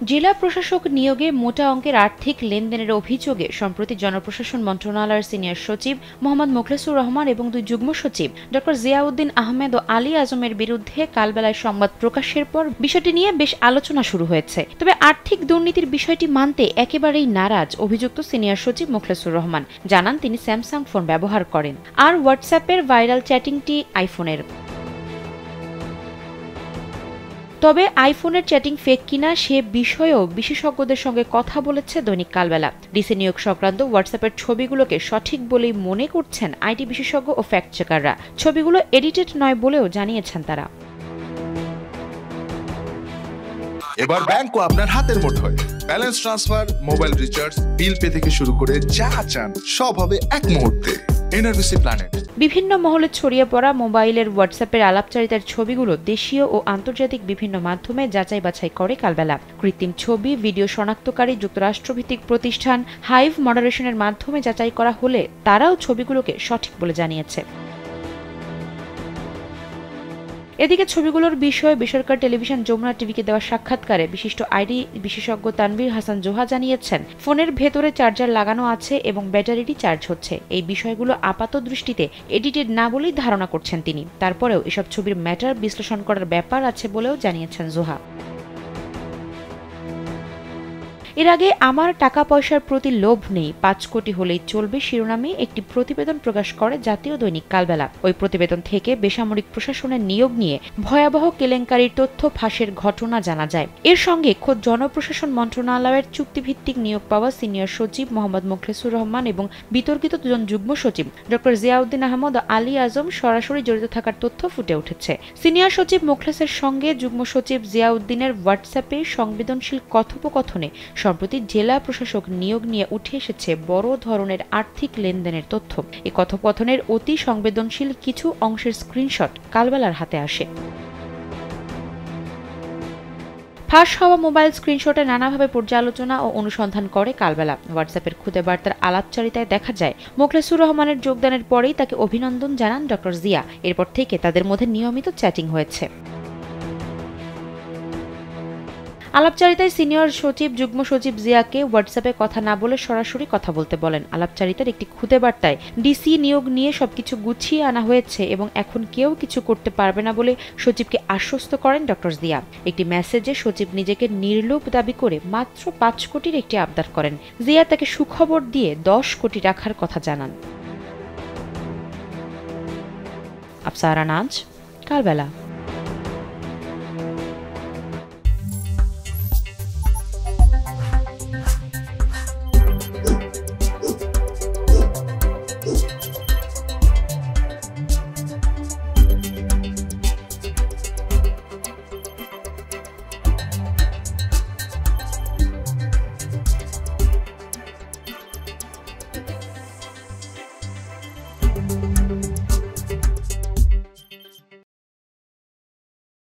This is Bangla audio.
জেলা প্রশাসক নিয়োগে মোটা অঙ্কের আর্থিক লেনদেনের অভিযোগে সম্প্রতি জনপ্রশাসন মন্ত্রণালয়ের সিনিয়র সচিব মোহাম্মদ মোখলেসুর রহমান এবং দুই যুগ্ম সচিব ডক্টর জিয়াউদ্দিন আহমেদ ও আলী আজমের বিরুদ্ধে কালবেলায় সংবাদ প্রকাশের পর বিষয়টি নিয়ে বেশ আলোচনা শুরু হয়েছে। তবে আর্থিক দুর্নীতির বিষয়টি মানতে একেবারেই নারাজ অভিযুক্ত সিনিয়র সচিব মোখলেসুর রহমান। জানান তিনি স্যামসাং ফোন ব্যবহার করেন আর হোয়াটসঅ্যাপের ভাইরাল চ্যাটিংটি আইফোনের। তবে আইফোনের চ্যাটিং ফেক কিনা সে বিষয়েও বিশেষজ্ঞদের সঙ্গে কথা বলেছে দৈনিক কালবেলা। ডিসি নিয়োগ সংক্রান্ত হোয়াটসঅ্যাপের ছবিগুলোকে সঠিক বলেই মনে করছেন আইটি বিশেষজ্ঞ ও ফ্যাক্ট চেকাররা। ছবিগুলো এডিটেড নয় বলেও জানিয়েছেন তারা। এবার ব্যাংকও আপনার হাতের মুঠোয়। Balance transfer, mobile recharge, bill pay থেকে শুরু করে যা চান সব হবে এক মুহূর্তে। NRBC planet. বিভিন্ন মহলে ছড়িয়ে পড়া মোবাইলের হোয়াটসঅ্যাপের আলাপচারিতার ছবিগুলো দেশীয় ও আন্তর্জাতিক বিভিন্ন মাধ্যমে যাচাই বাছাই করে কালবেলা। কৃত্রিম ছবি, ভিডিও শনাক্তকারী যুক্তরাষ্ট্রভিত্তিক প্রতিষ্ঠান হাইভ মডারেশনের মাধ্যমে যাচাই করা হলে তারাও ছবিগুলোকে সঠিক বলে জানিয়েছে। এদিকে ছবিগুলোর বিষয়ে বেসরকারি টেলিভিশন যমুনা টিভিকে দেওয়া সাক্ষাৎকারে বিশিষ্ট আইটি বিশেষজ্ঞ তানভীর হাসান জোহা জানিয়েছেন, ফোনের ভেতরে চার্জার লাগানো আছে এবং ব্যাটারিটি চার্জ হচ্ছে। এই বিষয়গুলো আপাত দৃষ্টিতে এডিটেড না বলেই ধারণা করছেন তিনি। তারপরেও এসব ছবির ম্যাটার বিশ্লেষণ করার ব্যাপার আছে বলেও জানিয়েছেন জোহা। এর আগে আমার টাকা পয়সার প্রতি লোভ নেই, 5 কোটি হলেই চলবে শিরোনামে একটি প্রতিবেদন প্রকাশ করে জাতীয় দৈনিক কালবেলা। ওই প্রতিবেদন থেকে বেসামরিক প্রশাসনের নিয়োগ নিয়ে ভয়াবহ কেলেঙ্কারির তথ্য ফাঁসের ঘটনা জানা যায়। এর সঙ্গে খোদ জনপ্রশাসন মন্ত্রণালয়ের চুক্তিভিত্তিক নিয়োগ পাওয়া সিনিয়র সচিব মোহাম্মদ মোখলেসুর রহমান এবং বিতর্কিত দুজন যুগ্ম সচিব ডক্টর জিয়াউদ্দিন আহমেদ ও আলী আজম সরাসরি জড়িত থাকার তথ্য ফুটে উঠেছে। সিনিয়র সচিব মোখলেসের সঙ্গে যুগ্ম সচিব জিয়াউদ্দিনের হোয়াটসঅ্যাপে সংবেদনশীল কথোপকথনে সম্প্রতি জেলা প্রশাসক নিয়োগ নিয়ে উঠে এসেছে বড় ধরনের আর্থিক লেনদেনের তথ্য। এই কথোপকথনের অতি সংবেদনশীল কিছু অংশের স্ক্রিনশট কালবেলার হাতে আসে। ফাঁস হওয়া মোবাইল স্ক্রিনশটে নানাভাবে পর্যালোচনা ও অনুসন্ধান করে কালবেলা। হোয়াটসঅ্যাপের খুদে বার্তার আলাপচারিতায় দেখা যায়, মোখলেসুর রহমানের যোগদানের পরেই তাকে অভিনন্দন জানান ডক্টর জিয়া। এরপর থেকে তাদের মধ্যে নিয়মিত চ্যাটিং হয়েছে। আলাপচারিতায় সিনিয়র সচিব যুগ্ম সচিব জিয়াকে হোয়াটসঅ্যাপে কথা না বলে সরাসরি কথা বলতে বলেন। আলাপচারিতার একটি খুদে বার্তায় ডিসি নিয়োগ নিয়ে সবকিছু গুছিয়ে আনা হয়েছে এবং এখন কেউ কিছু করতে পারবে না বলে সচিবকে আশ্বস্ত করেন ডক্টর জিয়া। একটি মেসেজে সচিব নিজেকে নির্লোভ দাবি করে মাত্র 5 কোটির একটি আবদার করেন। জিয়া তাকে সুখবর দিয়ে 10 কোটি রাখার কথা জানান। আফসারা নাজ, কালবেলা।